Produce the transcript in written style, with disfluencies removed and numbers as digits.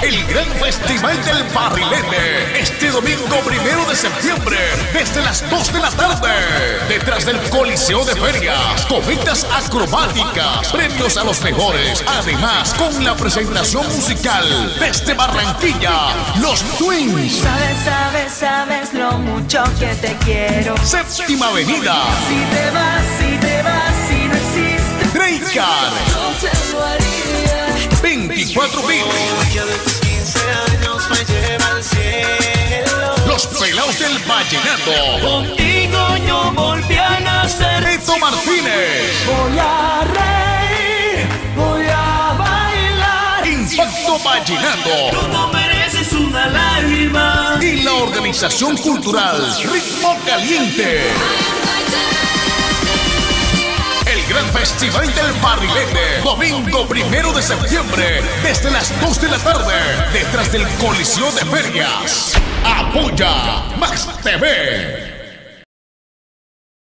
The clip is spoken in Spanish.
el gran festival del barrilete, este domingo 1 de septiembre, desde las 2 de la tarde, detrás del Coliseo de Ferias, cometas acrobáticas, premios a los mejores, además con la presentación musical desde Barranquilla, los Twins. Sabes lo mucho que te quiero. Séptima Avenida. Si te vas, si no existe. Dreykar. No te lo haría. 24 Bits. Los Pelaos del Vallenato. Contigo yo volví a nacer. Beto Martínez. Voy a reír, voy a bailar. Impacto Vallenato. Tú no mereces una lágrima. Y la organización cultural Ritmo Caliente. El gran festival del barrilete, domingo 1 de septiembre, desde las 2 de la tarde, detrás del Coliseo de Ferias. Apoya Max TV.